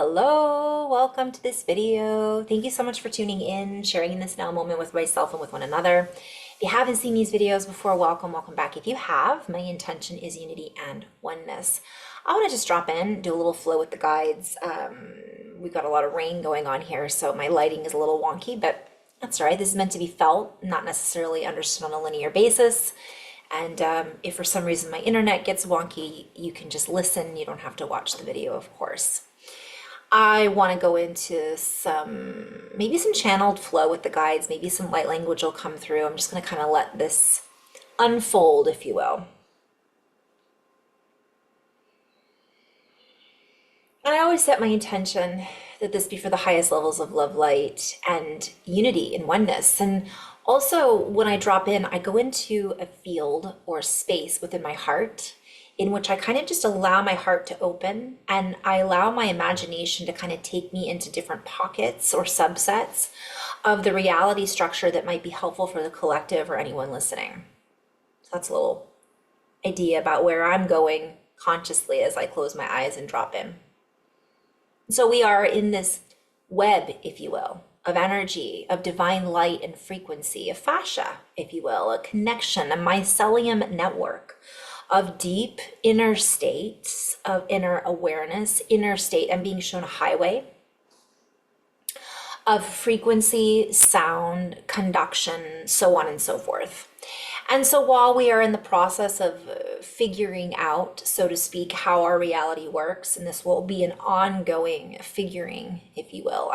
Hello, welcome to this video. Thank you so much for tuning in, sharing in this now moment with myself and with one another. If you haven't seen these videos before, welcome back. If you have, my intention is unity and oneness. I want to just drop in, do a little flow with the guides. We've got a lot of rain going on here, so my lighting is a little wonky, but that's all right. This is meant to be felt, not necessarily understood on a linear basis. And if for some reason my internet gets wonky, you can just listen. You don't have to watch the video, of course. I want to go into maybe some channeled flow with the guides, maybe some light language will come through. I'm just going to kind of let this unfold, if you will. And I always set my intention that this be for the highest levels of love, light, and unity and oneness. And also, when I drop in, I go into a field or space within my heart in which I kind of just allow my heart to open and I allow my imagination to kind of take me into different pockets or subsets of the reality structure that might be helpful for the collective or anyone listening. So that's a little idea about where I'm going consciously as I close my eyes and drop in. So we are in this web, if you will, of energy, of divine light and frequency, a fascia, if you will, a connection, a mycelium network of deep inner states of inner awareness, inner state. I'm being shown a highway of frequency, sound, conduction, so on and so forth. And so while we are in the process of figuring out, so to speak, how our reality works, and this will be an ongoing figuring, if you will,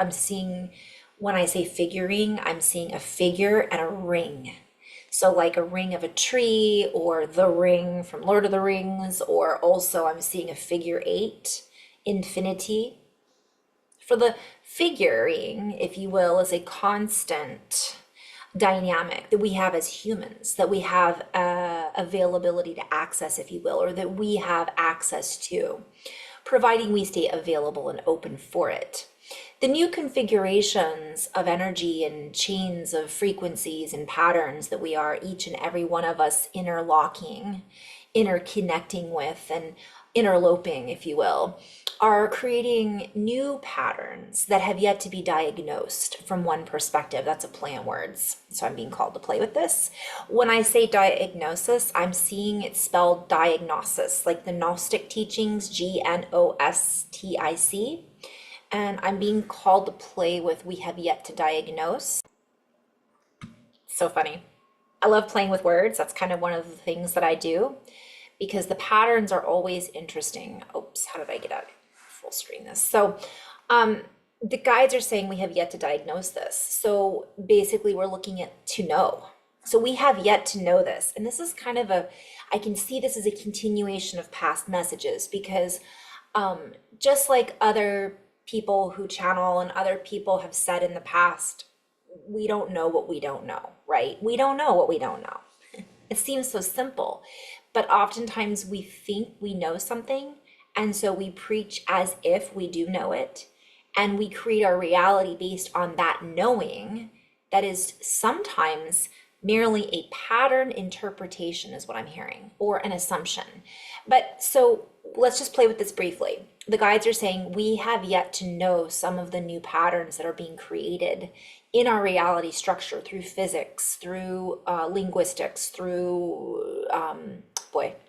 when I say figuring, I'm seeing a figure and a ring. So like a ring of a tree or the ring from Lord of the Rings, or also I'm seeing a figure 8, infinity. For the figuring, if you will, is a constant dynamic that we have as humans, that we have availability to access, if you will, or that we have access to, providing we stay available and open for it. The new configurations of energy and chains of frequencies and patterns that we are, each and every one of us interlocking, interconnecting with, and interloping, if you will, are creating new patterns that have yet to be diagnosed from one perspective. That's a play on words, so I'm being called to play with this. When I say diagnosis, I'm seeing it spelled diagnosis, like the Gnostic teachings, Gnostic. And I'm being called to play with we have yet to diagnose. So funny. I love playing with words. That's kind of one of the things that I do because the patterns are always interesting. Oops, how did I get out? Full screen this. So the guides are saying we have yet to diagnose this. So basically we're looking at to know. So we have yet to know this. And this is kind of I can see this as a continuation of past messages because just like other people who channel and other people have said in the past, we don't know what we don't know, right? We don't know what we don't know. It seems so simple, but oftentimes we think we know something, and so we preach as if we do know it, and we create our reality based on that knowing that is sometimes merely a pattern interpretation is what I'm hearing, or an assumption. But so let's just play with this briefly. The guides are saying we have yet to know some of the new patterns that are being created in our reality structure through physics, through linguistics, through,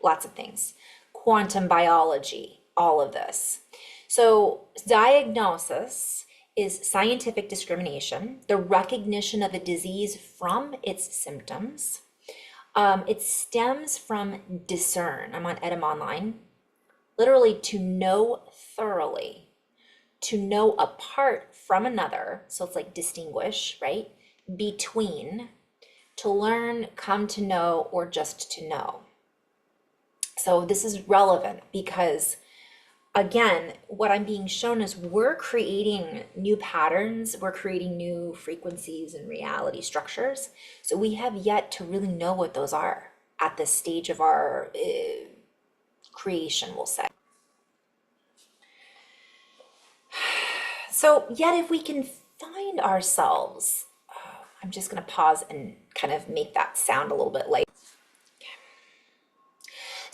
lots of things, quantum biology, all of this. So diagnosis is scientific discrimination, the recognition of a disease from its symptoms. It stems from discern. I'm on Edom Online. Literally to know thoroughly, to know apart from another. So it's like distinguish, right? Between, to learn, come to know, or just to know. So this is relevant because again, what I'm being shown is we're creating new patterns, we're creating new frequencies and reality structures. So we have yet to really know what those are at this stage of our creation, we'll say. So yet if we can find ourselves, I'm just going to pause and kind of make that sound a little bit like.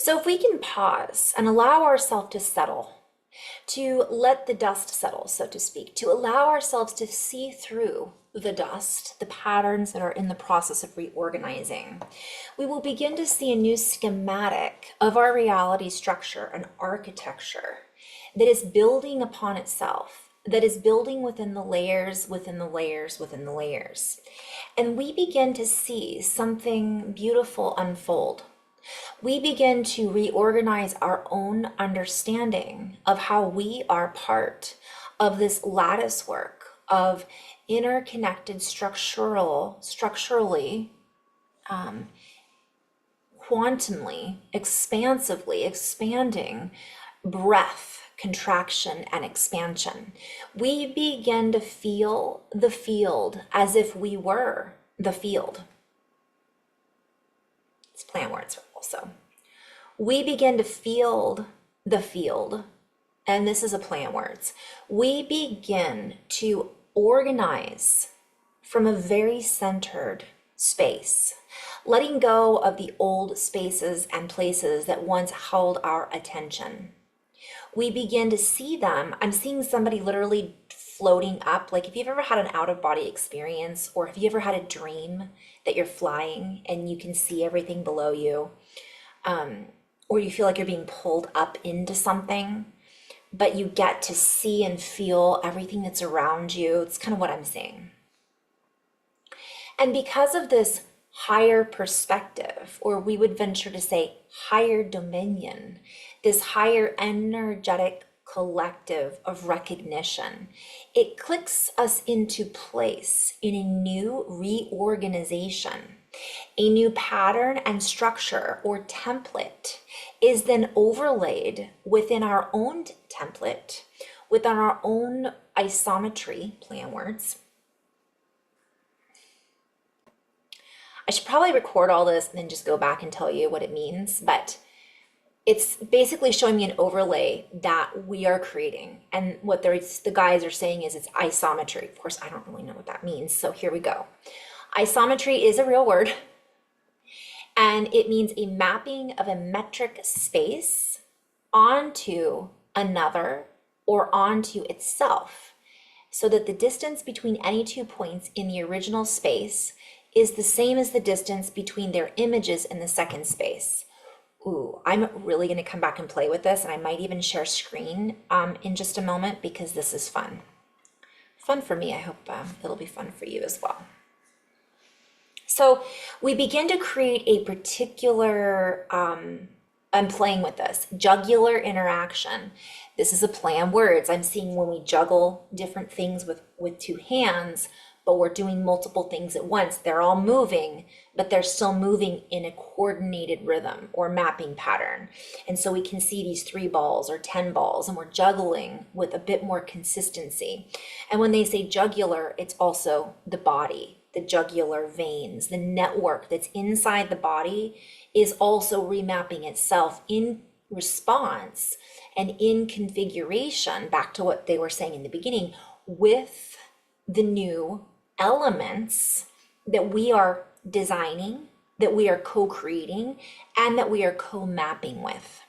So if we can pause and allow ourselves to settle to let the dust settle, so to speak, to allow ourselves to see through the dust, the patterns that are in the process of reorganizing. We will begin to see a new schematic of our reality structure, an architecture that is building upon itself, that is building within the layers, within the layers, within the layers. And we begin to see something beautiful unfold. We begin to reorganize our own understanding of how we are part of this lattice work of interconnected structurally, quantumly, expansively expanding breath, contraction, and expansion. We begin to feel the field as if we were the field. It's plant words also. We begin to feel the field, and this is a plant words. We begin to organize from a very centered space, letting go of the old spaces and places that once held our attention. We begin to see them. I'm seeing somebody literally floating up. Like if you've ever had an out-of-body experience, or if you ever had a dream that you're flying and you can see everything below you, or you feel like you're being pulled up into something, but you get to see and feel everything that's around you. It's kind of what I'm seeing. And because of this higher perspective, or we would venture to say higher dominion, this higher energetic collective of recognition, it clicks us into place in a new reorganization. A new pattern and structure or template is then overlaid within our own template, within our own isometry, plan words. I should probably record all this and then just go back and tell you what it means, but it's basically showing me an overlay that we are creating. And what the guys are saying is it's isometry. Of course, I don't really know what that means, so here we go. Isometry is a real word, and it means a mapping of a metric space onto another or onto itself, so that the distance between any 2 points in the original space is the same as the distance between their images in the second space. Ooh, I'm really going to come back and play with this, and I might even share screen in just a moment, because this is fun. Fun for me. I hope it'll be fun for you as well. So we begin to create a particular, I'm playing with this, jugular interaction. This is a play on words. I'm seeing when we juggle different things with two hands, but we're doing multiple things at once. They're all moving, but they're still moving in a coordinated rhythm or mapping pattern. And so we can see these 3 balls or 10 balls, and we're juggling with a bit more consistency. And when they say jugular, it's also the body, the jugular veins, the network that's inside the body is also remapping itself in response and in configuration, back to what they were saying in the beginning, with the new elements that we are designing, that we are co-creating, and that we are co-mapping with.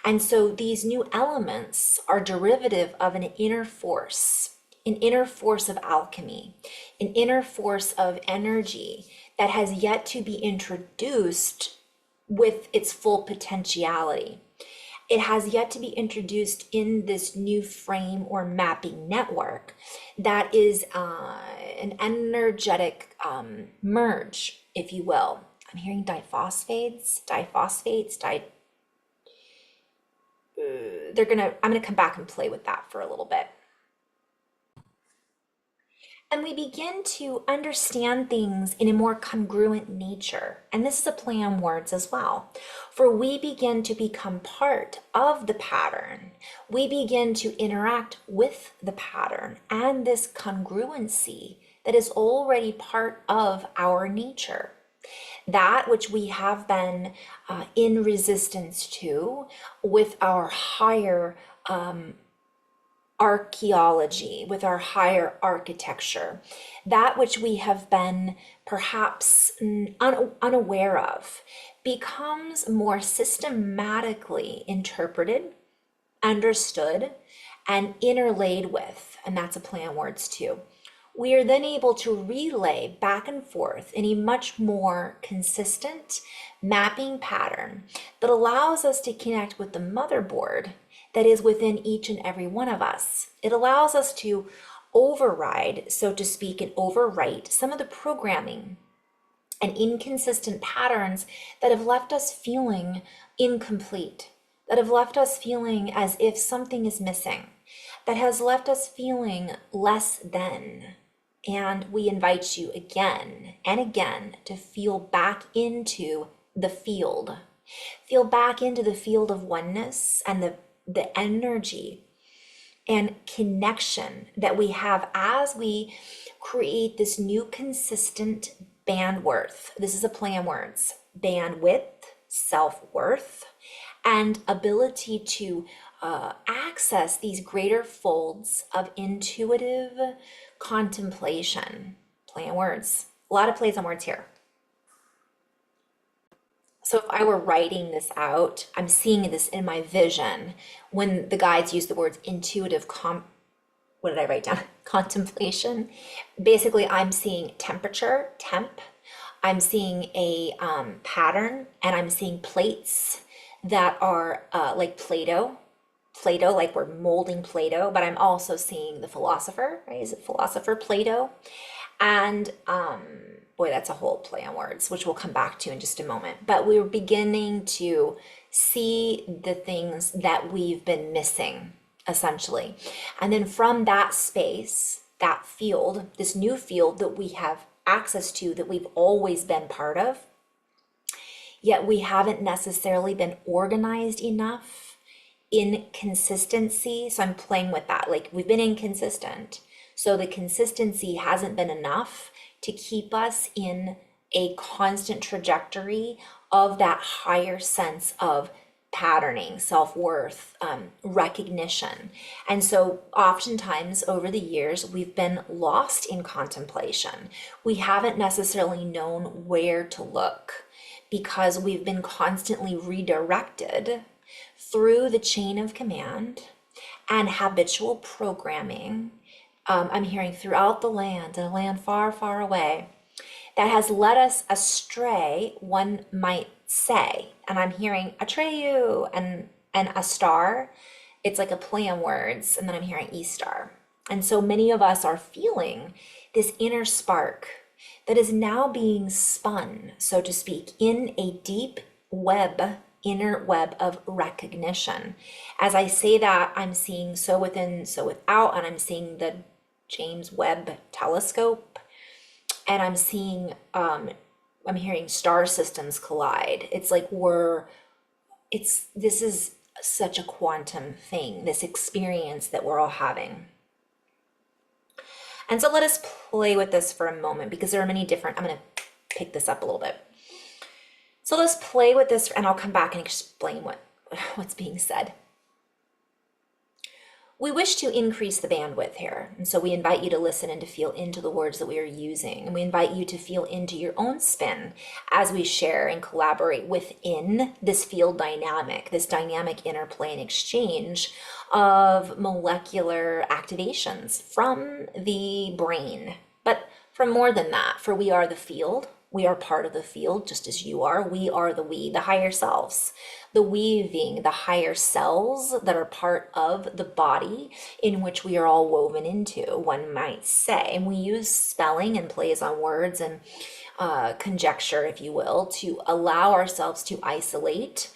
And so these new elements are derivative of an inner force of alchemy, an inner force of energy that has yet to be introduced with its full potentiality. It has yet to be introduced in this new frame or mapping network that is an energetic merge, if you will. I'm hearing diphosphates. I'm gonna come back and play with that for a little bit. And we begin to understand things in a more congruent nature. And this is a play on words as well. For we begin to become part of the pattern. We begin to interact with the pattern and this congruency that is already part of our nature. That which we have been in resistance to with our higher archaeology, with our higher architecture, that which we have been perhaps unaware of, becomes more systematically interpreted, understood, and interlaid with, and that's a play on words too, we are then able to relay back and forth in a much more consistent mapping pattern that allows us to connect with the motherboard that is within each and every one of us. It allows us to override, so to speak, and overwrite some of the programming and inconsistent patterns that have left us feeling incomplete, that have left us feeling as if something is missing, that has left us feeling less than. And we invite you again and again to feel back into the field. Feel back into the field of oneness and the energy and connection that we have as we create this new consistent bandwidth. This is a play on words. Bandwidth, self-worth, and ability to access these greater folds of intuitive contemplation. Play on words. A lot of plays on words here. So if I were writing this out, I'm seeing this in my vision when the guides use the words intuitive what did I write down? Contemplation. Basically, I'm seeing temperature, temp. I'm seeing a pattern, and I'm seeing plates that are like Play-Doh. Play-Doh, like we're molding Play-Doh, but I'm also seeing the philosopher, right? Is it philosopher Play-Doh? And boy, that's a whole play on words, which we'll come back to in just a moment. But we're beginning to see the things that we've been missing, essentially. And then from that space, that field, this new field that we have access to, that we've always been part of, yet we haven't necessarily been organized enough in consistency. So I'm playing with that. Like, we've been inconsistent. So the consistency hasn't been enough to keep us in a constant trajectory of that higher sense of patterning, self-worth, recognition. And so oftentimes over the years, we've been lost in contemplation. We haven't necessarily known where to look because we've been constantly redirected through the chain of command and habitual programming. I'm hearing throughout the land, and a land far, far away, that has led us astray, one might say. And I'm hearing Atreyu and a star. It's like a play on words. And then I'm hearing E-star. And so many of us are feeling this inner spark that is now being spun, so to speak, in a deep web, inner web of recognition. As I say that, I'm seeing so within, so without, and I'm seeing the James Webb telescope, and I'm seeing, I'm hearing star systems collide. It's like this is such a quantum thing, this experience that we're all having. And so let us play with this for a moment, because there are many different, I'm going to pick this up a little bit. So let's play with this, and I'll come back and explain what's being said. We wish to increase the bandwidth here. And so we invite you to listen and to feel into the words that we are using. And we invite you to feel into your own spin as we share and collaborate within this field dynamic, this dynamic interplay and exchange of molecular activations from the brain. But from more than that, for we are the field. We are part of the field, just as you are. We are the higher selves, the weaving, the higher cells that are part of the body in which we are all woven into, one might say. And we use spelling and plays on words and conjecture, if you will, to allow ourselves to isolate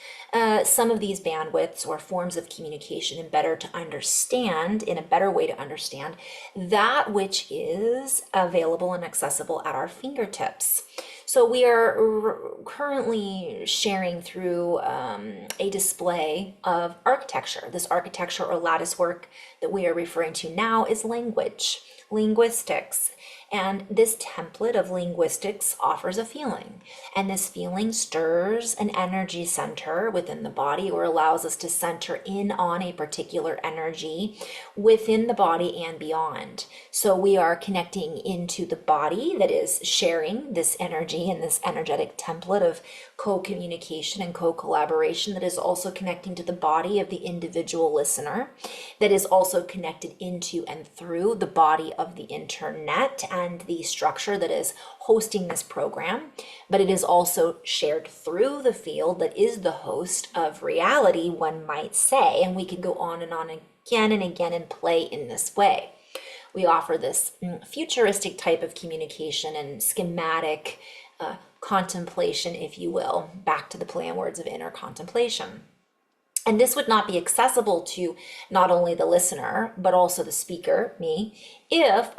some of these bandwidths or forms of communication and better to understand, in a better way to understand, that which is available and accessible at our fingertips. So we are currently sharing through a display of architecture. This architecture or lattice work that we are referring to now is language, linguistics. And this template of linguistics offers a feeling, and this feeling stirs an energy center within the body, or allows us to center in on a particular energy within the body and beyond. So we are connecting into the body that is sharing this energy energy and this energetic template of co-communication and co-collaboration that is also connecting to the body of the individual listener, that is also connected into and through the body of the internet and the structure that is hosting this program, but it is also shared through the field that is the host of reality, one might say, and we could go on again and again and play in this way. We offer this futuristic type of communication and schematic contemplation, if you will, back to the play on words of inner contemplation. And this would not be accessible to not only the listener, but also the speaker, me, if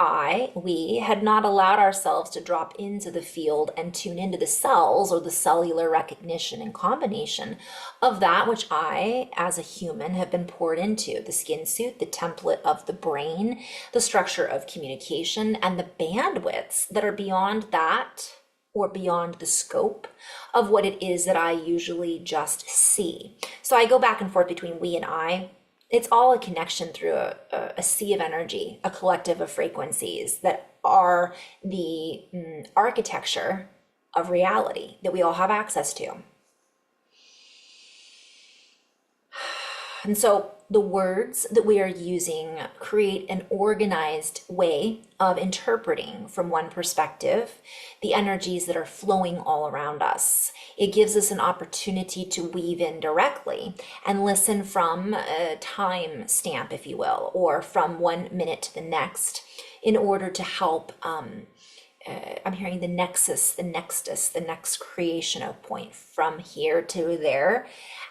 we had not allowed ourselves to drop into the field and tune into the cells or the cellular recognition and combination of that which I, as a human, have been poured into: the skin suit, the template of the brain, the structure of communication, and the bandwidths that are beyond that, or beyond the scope of what it is that I usually just see. So I go back and forth between we and I. It's all a connection through a sea of energy, a collective of frequencies that are the architecture of reality that we all have access to. And so the words that we are using create an organized way of interpreting from one perspective the energies that are flowing all around us. It gives us an opportunity to weave in directly and listen from a time stamp, if you will, or from 1 minute to the next, in order to help I'm hearing the nexus, the nexus, the next creation of point from here to there.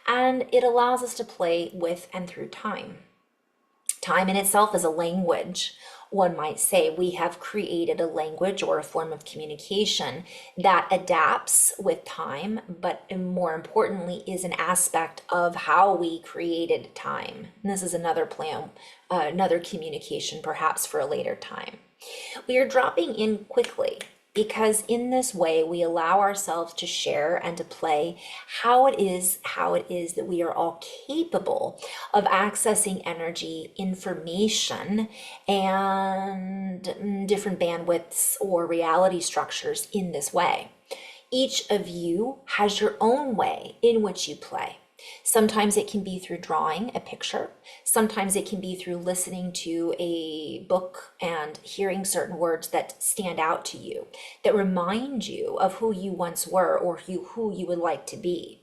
And it allows us to play with and through time. Time in itself is a language. One might say we have created a language or a form of communication that adapts with time, but more importantly is an aspect of how we created time. And this is another plan, another communication perhaps for a later time. We are dropping in quickly because in this way we allow ourselves to share and to play how it is that we are all capable of accessing energy, information, and different bandwidths or reality structures in this way. Each of you has your own way in which you play. Sometimes it can be through drawing a picture. Sometimes it can be through listening to a book and hearing certain words that stand out to you, that remind you of who you once were or who you would like to be.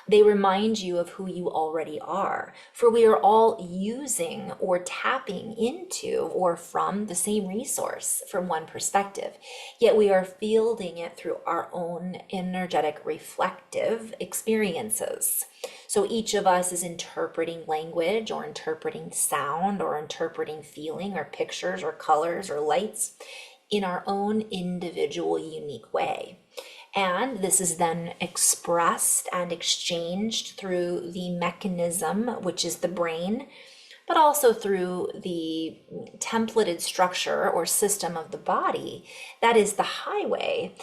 They remind you of who you already are, for we are all using or tapping into or from the same resource from one perspective, yet we are fielding it through our own energetic reflective experiences. So each of us is interpreting language or interpreting sound or interpreting feeling or pictures or colors or lights in our own individual unique way. And this is then expressed and exchanged through the mechanism, which is the brain, but also through the templated structure or system of the body that is the highway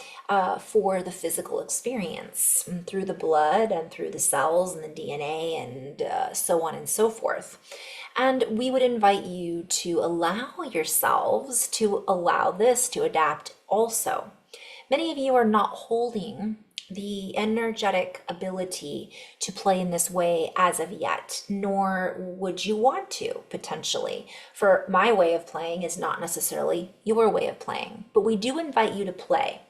for the physical experience, through the blood and through the cells and the DNA and so on and so forth. And we would invite you to allow yourselves to allow this to adapt also. Many of you are not holding the energetic ability to play in this way as of yet, nor would you want to potentially. For my way of playing is not necessarily your way of playing, but we do invite you to play.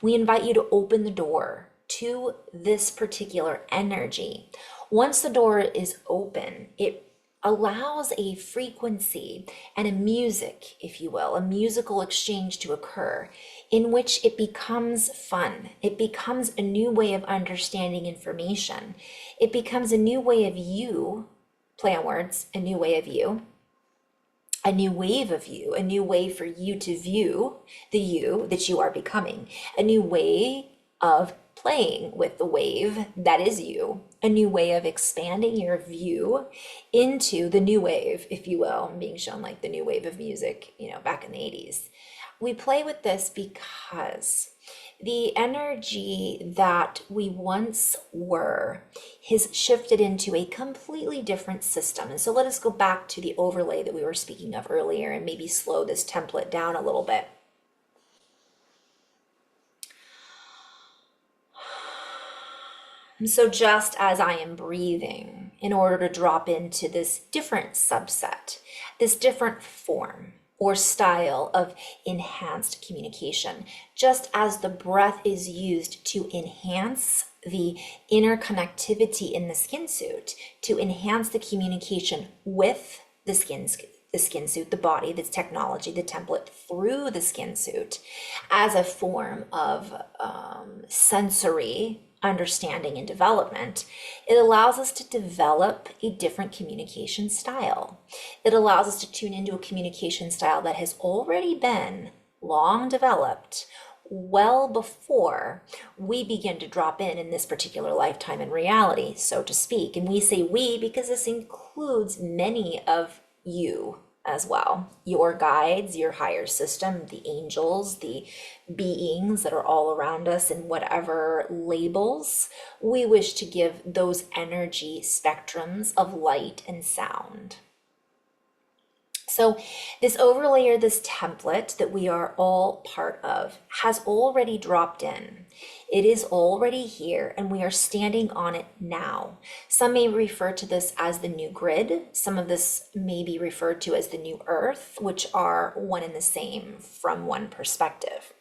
We invite you to open the door to this particular energy. Once the door is open, it allows a frequency and a music, if you will, a musical exchange to occur in which it becomes fun. It becomes a new way of understanding information. It becomes a new way of you, play on words, a new way of you, a new wave of you, a new way for you to view the you that you are becoming, a new way of playing with the wave that is you, a new way of expanding your view into the new wave, if you will. I'm being shown like the new wave of music, back in the 80s. We play with this because the energy that we once were has shifted into a completely different system. And so let us go back to the overlay that we were speaking of earlier and maybe slow this template down a little bit. So just as I am breathing in order to drop into this different subset, this different form or style of enhanced communication, just as the breath is used to enhance the interconnectivity in the skin suit, to enhance the communication with the skin suit, the body, this technology, the template through the skin suit as a form of sensory understanding and development, it allows us to develop a different communication style. It allows us to tune into a communication style that has already been long developed well before we begin to drop in this particular lifetime in reality, so to speak. And we say we because this includes many of you as well, your guides, your higher system, the angels, the beings that are all around us, and whatever labels we wish to give those energy spectrums of light and sound. So this overlay or this template that we are all part of has already dropped in. It is already here and we are standing on it now. Some may refer to this as the new grid. Some of this may be referred to as the new earth, which are one and the same from one perspective.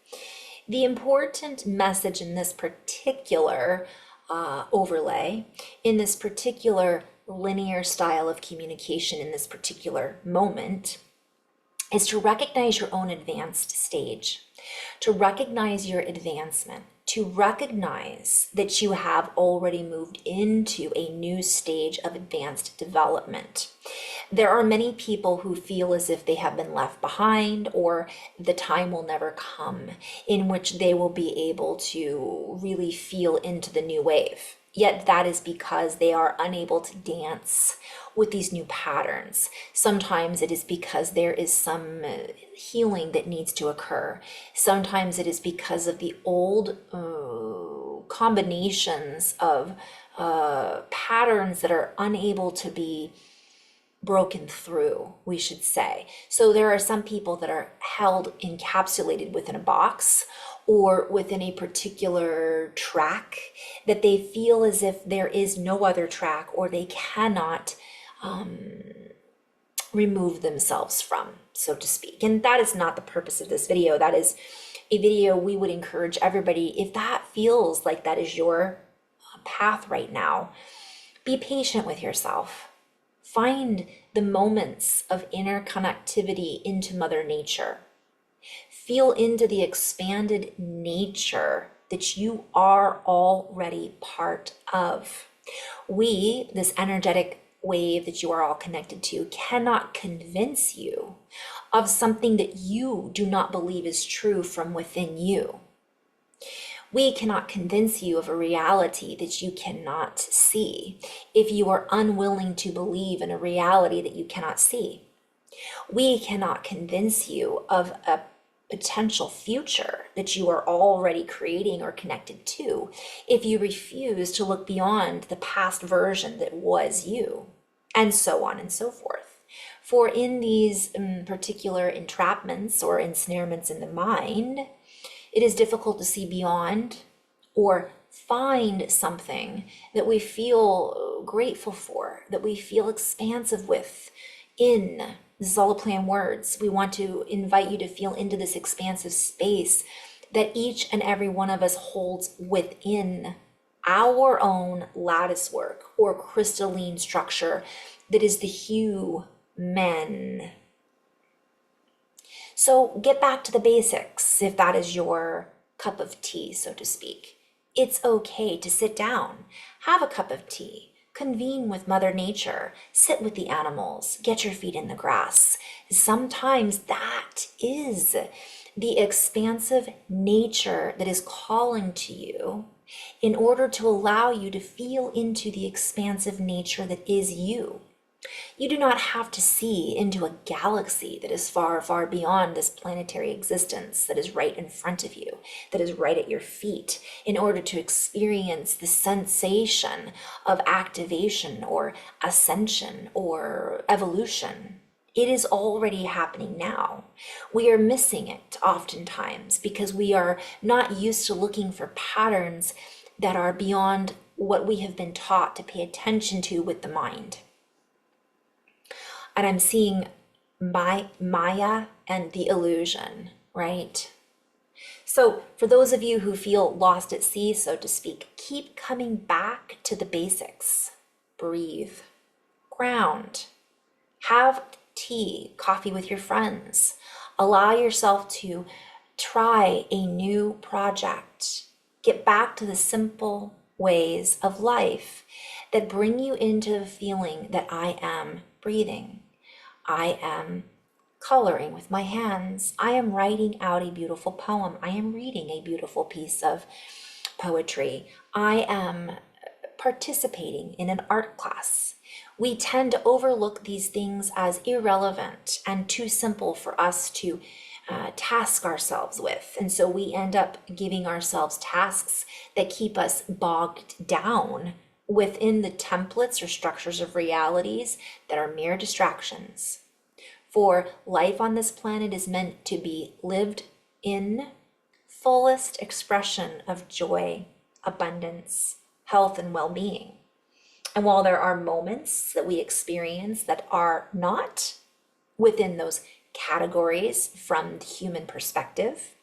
The important message in this particular overlay, in this particular linear style of communication in this particular moment, is to recognize your own advanced stage, to recognize your advancement, to recognize that you have already moved into a new stage of advanced development. There are many people who feel as if they have been left behind, or the time will never come in which they will be able to really feel into the new wave. Yet that is because they are unable to dance with these new patterns. Sometimes it is because there is some healing that needs to occur. Sometimes it is because of the old combinations of patterns that are unable to be broken through, we should say. So there are some people that are held encapsulated within a box or within a particular track that they feel as if there is no other track, or they cannot remove themselves from, so to speak. And that is not the purpose of this video. That is a video we would encourage everybody, if that feels like that is your path right now, be patient with yourself. Find the moments of inner connectivity into Mother Nature. Feel into the expanded nature that you are already part of. We, this energetic wave that you are all connected to, cannot convince you of something that you do not believe is true from within you. We cannot convince you of a reality that you cannot see if you are unwilling to believe in a reality that you cannot see. We cannot convince you of a potential future that you are already creating or connected to if you refuse to look beyond the past version that was you, and so on and so forth. For in these particular entrapments or ensnarements in the mind, it is difficult to see beyond or find something that we feel grateful for, that we feel expansive with in. This is all a play on words. We want to invite you to feel into this expansive space that each and every one of us holds within our own lattice work or crystalline structure that is the human. So get back to the basics if that is your cup of tea, so to speak. It's okay to sit down, have a cup of tea, convene with Mother Nature, sit with the animals, get your feet in the grass. Sometimes that is the expansive nature that is calling to you in order to allow you to feel into the expansive nature that is you. You do not have to see into a galaxy that is far, far beyond this planetary existence that is right in front of you, that is right at your feet, in order to experience the sensation of activation or ascension or evolution. It is already happening now. We are missing it oftentimes because we are not used to looking for patterns that are beyond what we have been taught to pay attention to with the mind. And I'm seeing Maya and the illusion, right? So for those of you who feel lost at sea, so to speak, keep coming back to the basics. Breathe, ground, have tea, coffee with your friends. Allow yourself to try a new project. Get back to the simple ways of life that bring you into the feeling that I am breathing. I am coloring with my hands. I am writing out a beautiful poem. I am reading a beautiful piece of poetry. I am participating in an art class. We tend to overlook these things as irrelevant and too simple for us to task ourselves with. And so we end up giving ourselves tasks that keep us bogged down within the templates or structures of realities that are mere distractions. For life on this planet is meant to be lived in fullest expression of joy, abundance, health, and well-being. And while there are moments that we experience that are not within those categories from the human perspective,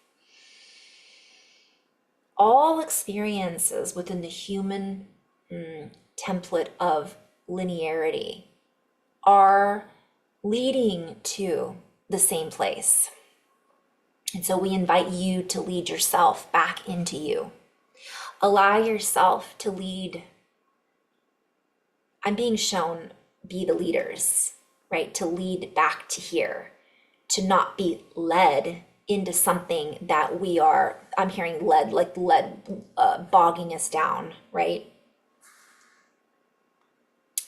all experiences within the human template of linearity are leading to the same place. And so we invite you to lead yourself back into you. Allow yourself to lead. I'm being shown be the leaders, right? To lead back to here, to not be led into something that we are, I'm hearing lead, like lead bogging us down, right?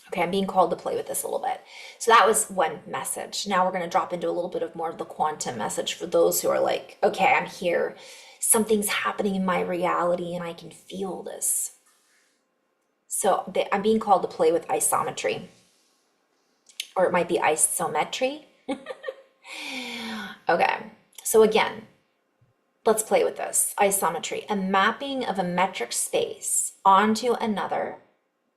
Okay, I'm being called to play with this a little bit. So that was one message. Now we're going to drop into a little bit of more of the quantum message for those who are like, okay, I'm here. Something's happening in my reality and I can feel this. So I'm being called to play with isometry, or it might be isometry. Okay, so again, let's play with this. Isometry, a mapping of a metric space onto another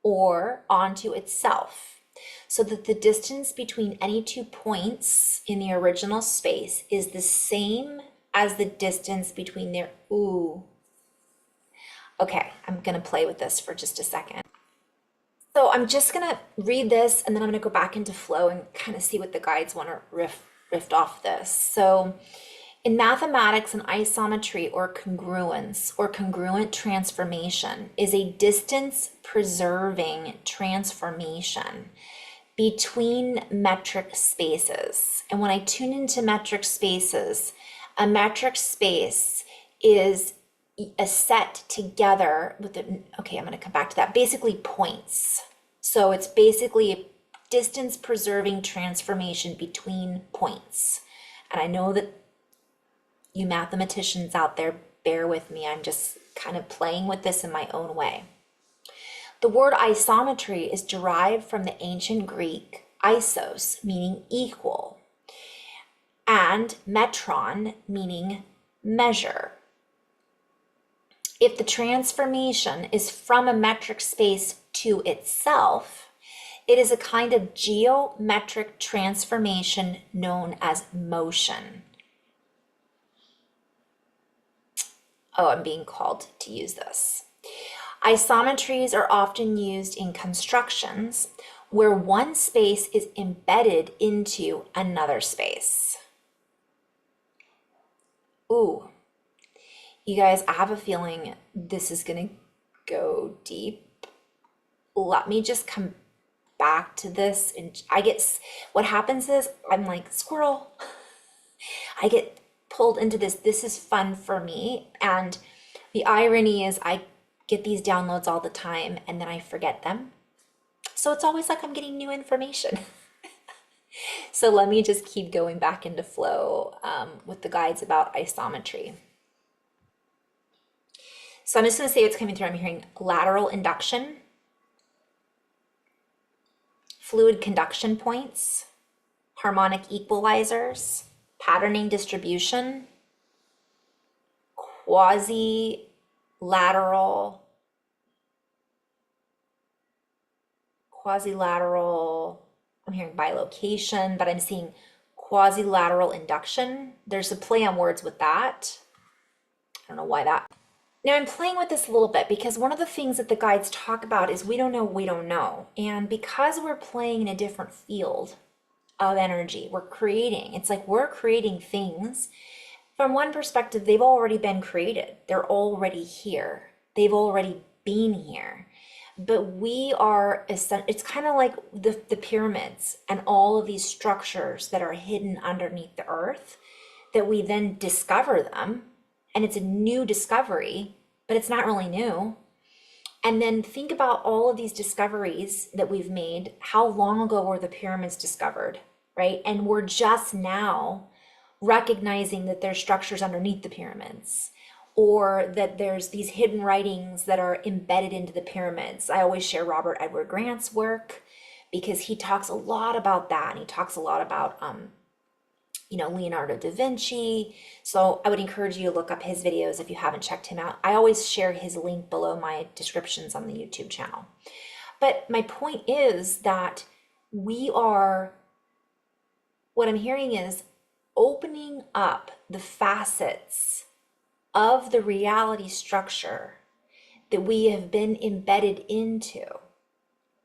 or onto itself, so that the distance between any 2 points in the original space is the same as the distance between their, Okay, I'm gonna play with this for just a second. So I'm just gonna read this and then I'm gonna go back into flow and kind of see what the guides want to riff off this. So in mathematics, an isometry or congruence or congruent transformation is a distance preserving transformation between metric spaces. And when I tune into metric spaces, a metric space is a set together with the, okay, I'm going to come back to that, basically points. So it's basically a distance preserving transformation between points. And I know that you mathematicians out there, bear with me. I'm just kind of playing with this in my own way. The word isometry is derived from the ancient Greek isos, meaning equal, and metron, meaning measure. If the transformation is from a metric space to itself, it is a kind of geometric transformation known as motion. Oh, I'm being called to use this. Isometries are often used in constructions where one space is embedded into another space. Ooh, you guys, I have a feeling this is gonna go deep. Let me just come back to this, and what happens is I'm like, squirrel. I get pulled into this. This is fun for me. And the irony is I get these downloads all the time and then I forget them. So it's always like I'm getting new information. So let me just keep going back into flow with the guides about isometry. So I'm just going to say what's coming through. I'm hearing lateral induction, fluid conduction points, harmonic equalizers, patterning distribution, quasi-lateral quasi-lateral, I'm hearing bilocation, but I'm seeing quasi-lateral induction. There's a play on words with that. I don't know why that. Now I'm playing with this a little bit because one of the things that the guides talk about is we don't know, we don't know. And because we're playing in a different field of energy, it's like we're creating things. From one perspective, they've already been created. They're already here. They've already been here. But we are, it's kind of like the pyramids and all of these structures that are hidden underneath the earth, that we then discover them. And it's a new discovery, but it's not really new. And then think about all of these discoveries that we've made. How long ago were the pyramids discovered, right? And we're just now recognizing that there's structures underneath the pyramids, or that there's these hidden writings that are embedded into the pyramids. I always share Robert Edward Grant's work because he talks a lot about that, and he talks a lot about Leonardo da Vinci. So I would encourage you to look up his videos if you haven't checked him out. I always share his link below my descriptions on the YouTube channel. But my point is that what I'm hearing is opening up the facets of the reality structure that we have been embedded into.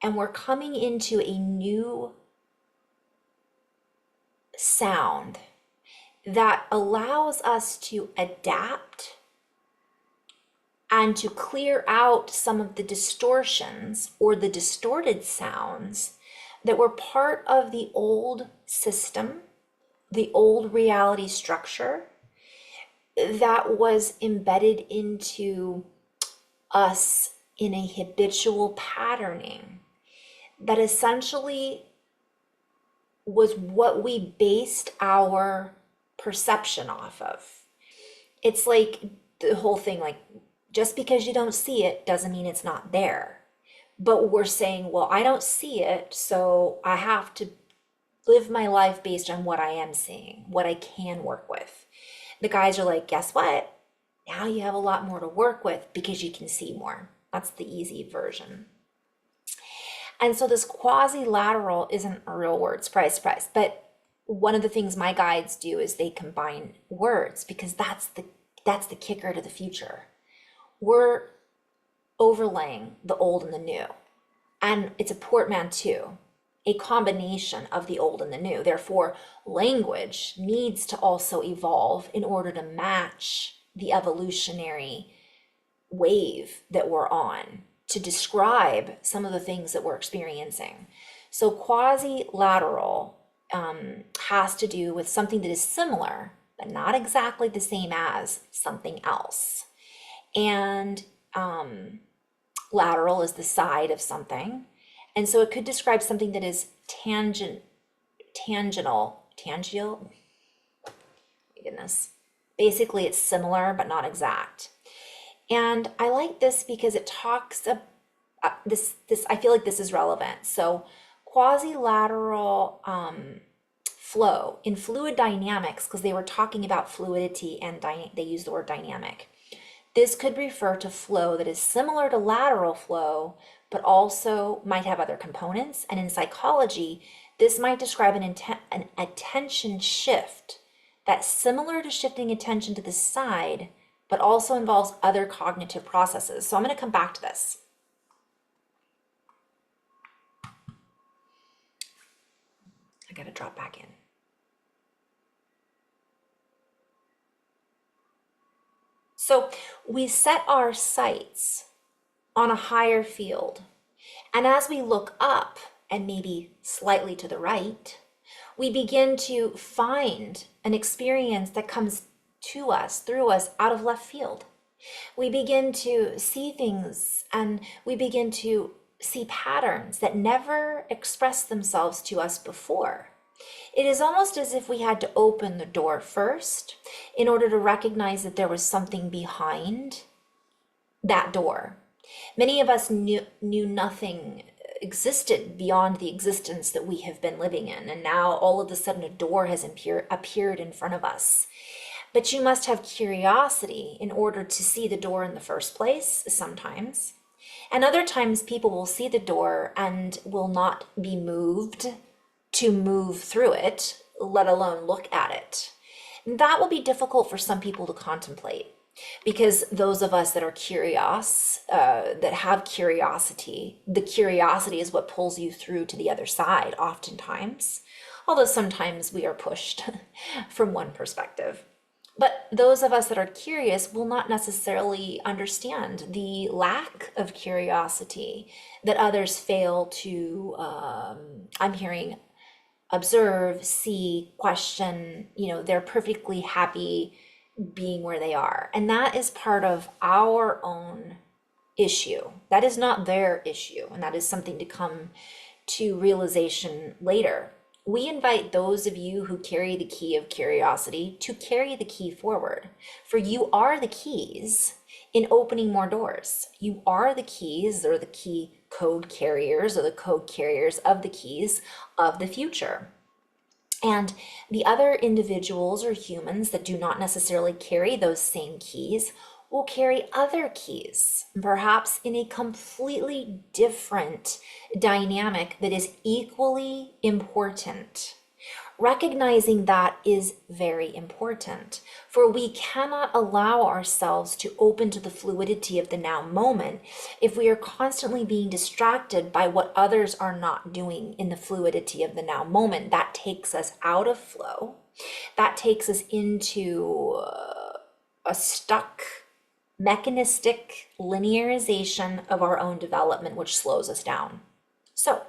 And we're coming into a new sound that allows us to adapt and to clear out some of the distortions or the distorted sounds that were part of the old system, the old reality structure that was embedded into us in a habitual patterning that essentially was what we based our perception off of. It's like the whole thing, like, just because you don't see it doesn't mean it's not there. But we're saying, well, I don't see it, so I have to live my life based on what I am seeing, what I can work with. The guys are like, guess what? Now you have a lot more to work with because you can see more. That's the easy version. And so this quasi-lateral isn't a real word, surprise, surprise. But one of the things my guides do is they combine words, because that's the kicker to the future. We're overlaying the old and the new. And it's a portmanteau, a combination of the old and the new. Therefore, language needs to also evolve in order to match the evolutionary wave that we're on, to describe some of the things that we're experiencing. So quasi-lateral has to do with something that is similar, but not exactly the same as something else. And lateral is the side of something. And so it could describe something that is tangible, goodness. Basically, it's similar, but not exact. And I like this because it talks about I feel like this is relevant. So quasi-lateral flow in fluid dynamics, because they were talking about fluidity and they use the word dynamic. This could refer to flow that is similar to lateral flow, but also might have other components. And in psychology, this might describe an attention shift that's similar to shifting attention to the side, but also involves other cognitive processes. So I'm going to come back to this. I got to drop back in. So we set our sights on a higher field. And as we look up and maybe slightly to the right, we begin to find an experience that comes to us, through us, out of left field. We begin to see things, and we begin to see patterns that never expressed themselves to us before. It is almost as if we had to open the door first in order to recognize that there was something behind that door. Many of us knew nothing existed beyond the existence that we have been living in, and now all of a sudden a door has appeared in front of us. But you must have curiosity in order to see the door in the first place, sometimes. And other times people will see the door and will not be moved to move through it, let alone look at it. That will be difficult for some people to contemplate, because those of us that are curious, that have curiosity, the curiosity is what pulls you through to the other side oftentimes, although sometimes we are pushed from one perspective. But those of us that are curious will not necessarily understand the lack of curiosity that others fail to, I'm hearing, observe, see, question. They're perfectly happy being where they are. And that is part of our own issue. That is not their issue. And that is something to come to realization later. We invite those of you who carry the key of curiosity to carry the key forward. For you are the keys in opening more doors. You are the keys, or the key code carriers, or the code carriers of the keys of the future. And the other individuals or humans that do not necessarily carry those same keys will carry other keys, perhaps in a completely different dynamic that is equally important. Recognizing that is very important, for we cannot allow ourselves to open to the fluidity of the now moment if we are constantly being distracted by what others are not doing in the fluidity of the now moment. That takes us out of flow. That takes us into a stuck mechanistic linearization of our own development, which slows us down. So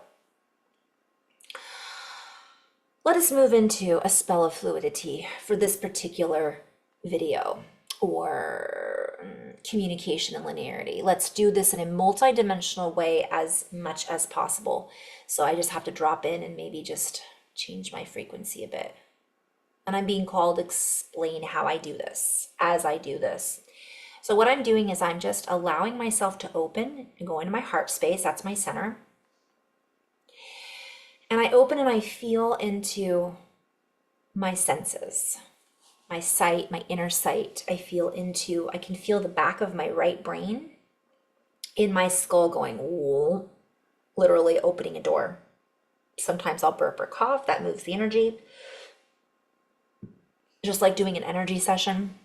let us move into a spell of fluidity for this particular video, or communication and linearity. Let's do this in a multi-dimensional way as much as possible. So I just have to drop in and maybe just change my frequency a bit. And I'm being called to explain how I do this as I do this. So what I'm doing is I'm just allowing myself to open and go into my heart space. That's my center. And I open and I feel into my senses, my sight, my inner sight. I can feel the back of my right brain in my skull going, whoa, literally opening a door. Sometimes I'll burp or cough, that moves the energy. Just like doing an energy session.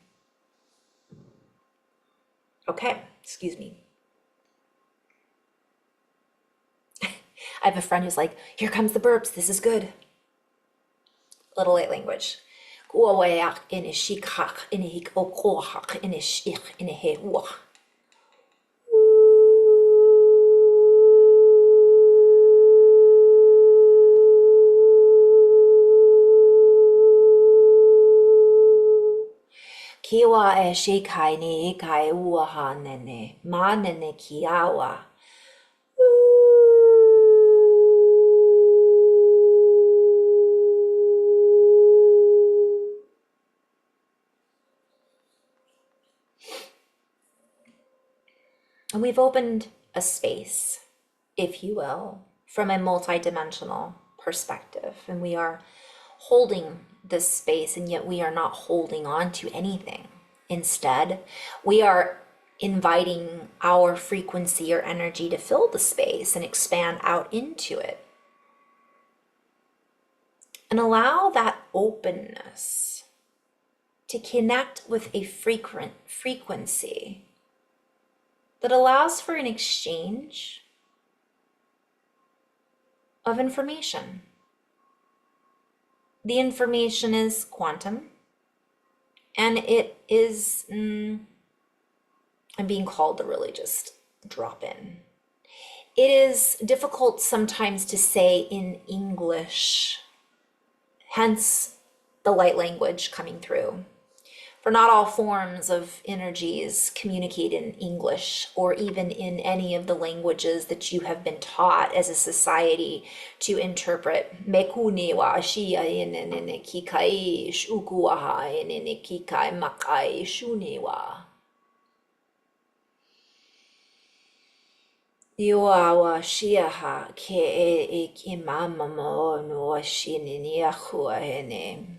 Okay, excuse me. I have a friend who's like, here comes the burps, this is good. Little light language. Kiwa e shikai ni ikai uaha nene, ma nene kiawa. And we've opened a space, if you will, from a multidimensional perspective. And we are holding this space, and yet we are not holding on to anything. Instead, we are inviting our frequency or energy to fill the space and expand out into it. And allow that openness to connect with a frequency that allows for an exchange of information. The information is quantum, and it is, I'm being called to really just drop in. It is difficult sometimes to say in English, hence the light language coming through. For not all forms of energies communicate in English, or even in any of the languages that you have been taught as a society to interpret. Mekuni wa shia inene kikai shukuaha inene kikai makai shuniwa. Yuawa shiaha ke e imamamo no shininiahua hene.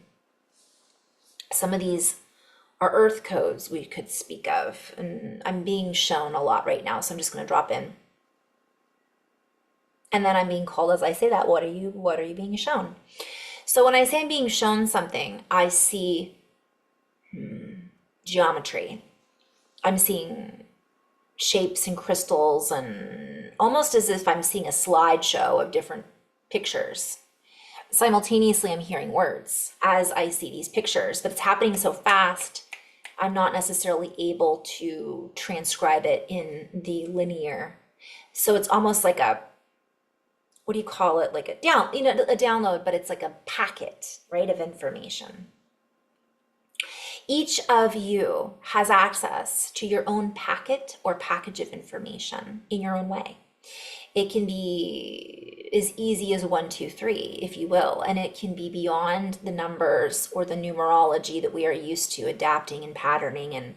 Some of these are earth codes we could speak of, and I'm being shown a lot right now, so I'm just going to drop in. And then I'm being called, as I say that, what are you being shown? So when I say I'm being shown something, I see geometry. I'm seeing shapes and crystals, and almost as if I'm seeing a slideshow of different pictures. Simultaneously, I'm hearing words as I see these pictures, but it's happening so fast, I'm not necessarily able to transcribe it in the linear. So it's almost like a, what do you call it? Like a a download, but it's like a packet, right, of information. Each of you has access to your own packet or package of information in your own way. It can be as easy as 1, 2, 3, if you will, and it can be beyond the numbers or the numerology that we are used to adapting and patterning and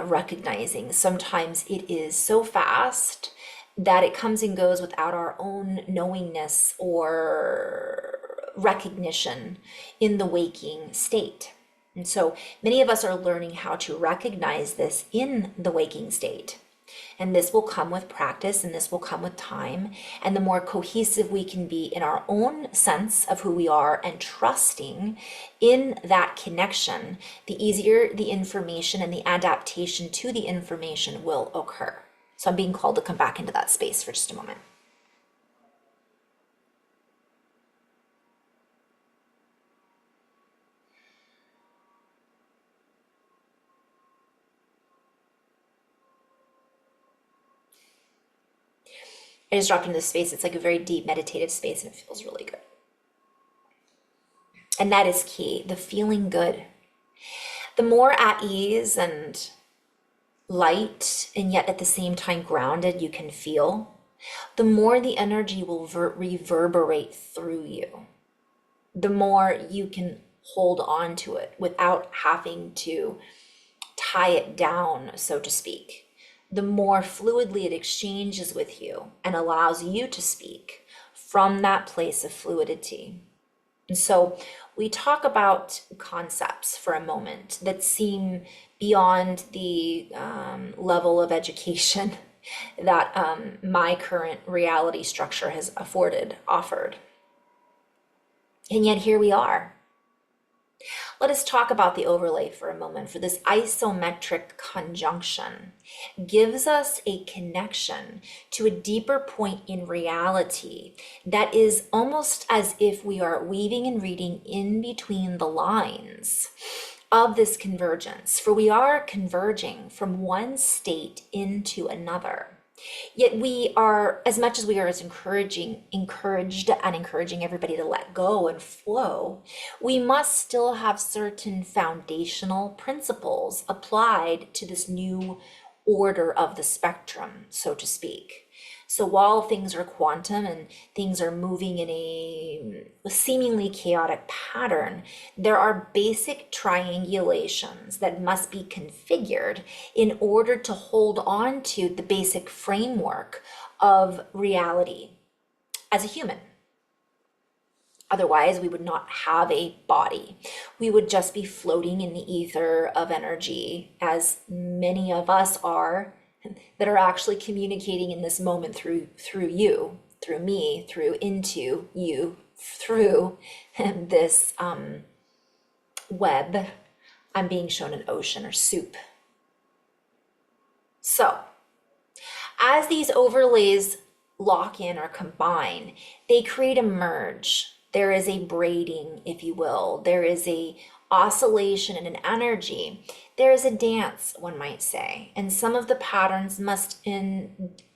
recognizing. Sometimes it is so fast that it comes and goes without our own knowingness or recognition in the waking state. And so many of us are learning how to recognize this in the waking state. And this will come with practice, and this will come with time. And the more cohesive we can be in our own sense of who we are and trusting in that connection, the easier the information and the adaptation to the information will occur. So I'm being called to come back into that space for just a moment. I just dropped into this space. It's like a very deep meditative space, and it feels really good. And that is key, the feeling good. The more at ease and light, and yet at the same time grounded you can feel, the more the energy will reverberate through you. The more you can hold on to it without having to tie it down, so to speak. The more fluidly it exchanges with you and allows you to speak from that place of fluidity. And so we talk about concepts for a moment that seem beyond the level of education that my current reality structure has offered. And yet here we are. Let us talk about the overlay for a moment. For this isometric conjunction gives us a connection to a deeper point in reality that is almost as if we are weaving and reading in between the lines of this convergence. For we are converging from one state into another. Yet we are, as much as we are as encouraged and encouraging everybody to let go and flow, we must still have certain foundational principles applied to this new order of the spectrum, so to speak. So while things are quantum and things are moving in a seemingly chaotic pattern, there are basic triangulations that must be configured in order to hold on to the basic framework of reality as a human. Otherwise, we would not have a body. We would just be floating in the ether of energy, as many of us are that are actually communicating in this moment through you, through me, through into you, through this web. I'm being shown an ocean or soup. So as these overlays lock in or combine, they create a merge. There is a braiding, if you will. There is a oscillation and an energy. There is a dance, one might say, and some of the patterns must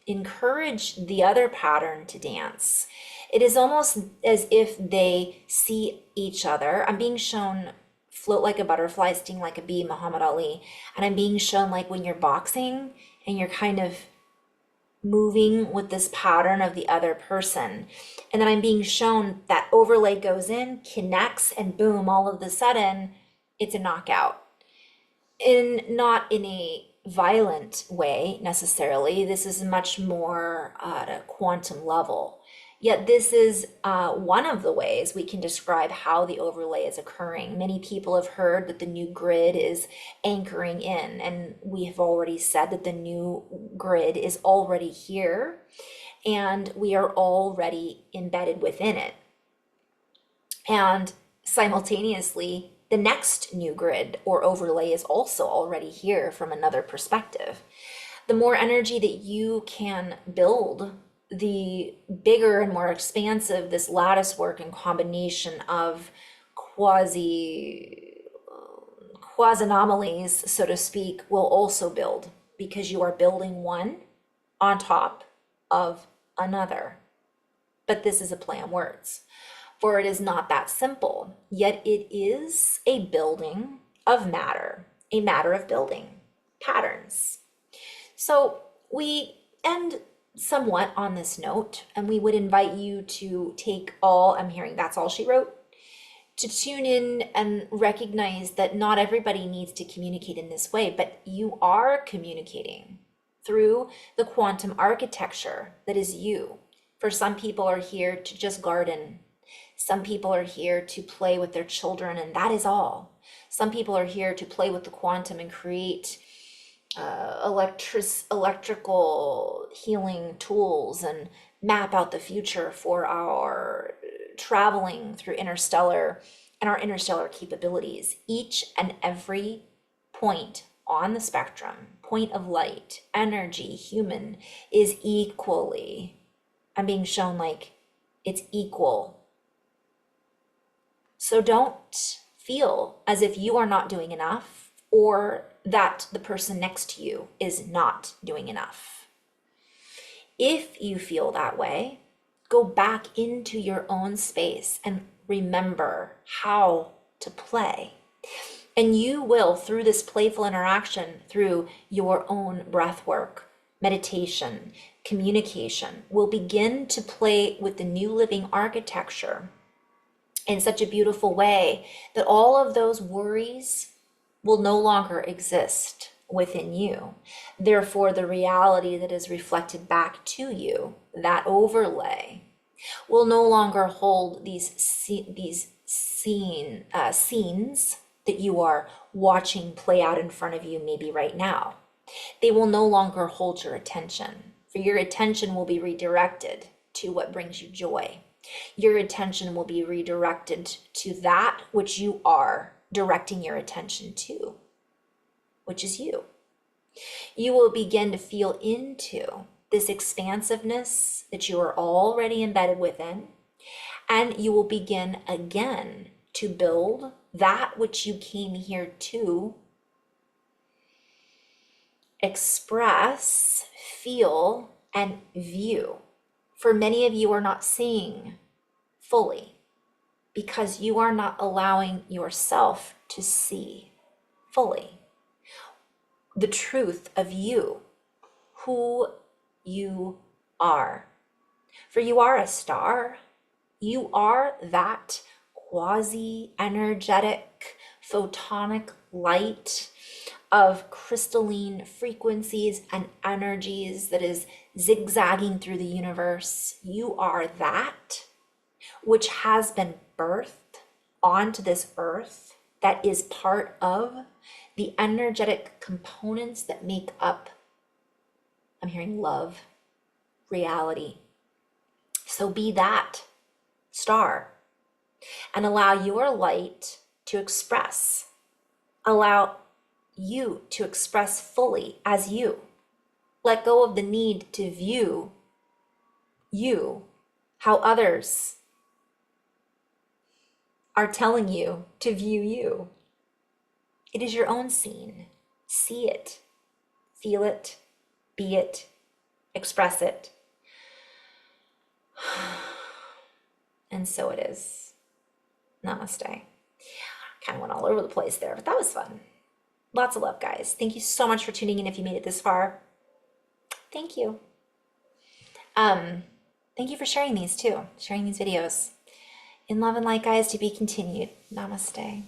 encourage the other pattern to dance. It is almost as if they see each other. I'm being shown float like a butterfly, sting like a bee, Muhammad Ali, and I'm being shown like when you're boxing and you're kind of moving with this pattern of the other person. And then I'm being shown that overlay goes in, connects, and boom, all of a sudden, it's a knockout. Not in a violent way necessarily. This is much more at a quantum level. Yet this is one of the ways we can describe how the overlay is occurring. Many people have heard that the new grid is anchoring in, and we have already said that the new grid is already here. and we are already embedded within it. And simultaneously, the next new grid or overlay is also already here from another perspective. The more energy that you can build, the bigger and more expansive this lattice work and combination of quasi anomalies, so to speak, will also build, because you are building one on top of another. But this is a play on words, for it is not that simple, yet it is a building of matter, a matter of building patterns. So we end somewhat on this note, and we would invite you to take all, I'm hearing that's all she wrote, to tune in and recognize that not everybody needs to communicate in this way, but you are communicating through the quantum architecture that is you. For some people are here to just garden. Some people are here to play with their children, and that is all. Some people are here to play with the quantum and create electrical healing tools and map out the future for our traveling through interstellar and our interstellar capabilities. Each and every point on the spectrum, point of light, energy, human, is equally, I'm being shown like it's equal. So don't feel as if you are not doing enough, or that the person next to you is not doing enough. If you feel that way, go back into your own space and remember how to play. And you will, through this playful interaction, through your own breath work, meditation, communication, will begin to play with the new living architecture in such a beautiful way that all of those worries will no longer exist within you. Therefore, the reality that is reflected back to you, that overlay, will no longer hold these scenes that you are watching play out in front of you maybe right now. They will no longer hold your attention, for your attention will be redirected to what brings you joy. Your attention will be redirected to that which you are directing your attention to, which is you. You will begin to feel into this expansiveness that you are already embedded within, and you will begin again to build that which you came here to express, feel, and view. For many of you are not seeing fully because you are not allowing yourself to see fully the truth of you, who you are. For you are a star. You are that quasi-energetic, photonic light of crystalline frequencies and energies that is zigzagging through the universe. You are that which has been birthed onto this earth, that is part of the energetic components that make up, I'm hearing love, reality. So be that star and allow your light to express. Allow you to express fully as you. Let go of the need to view you how others are telling you to view you. It is your own scene. See it, feel it, be it, express it. And so it is. Namaste. Kind of went all over the place there, but that was fun. Lots of love, guys. Thank you so much for tuning in if you made it this far. Thank you. Thank you for sharing these too, sharing these videos. In love and light, guys, to be continued. Namaste.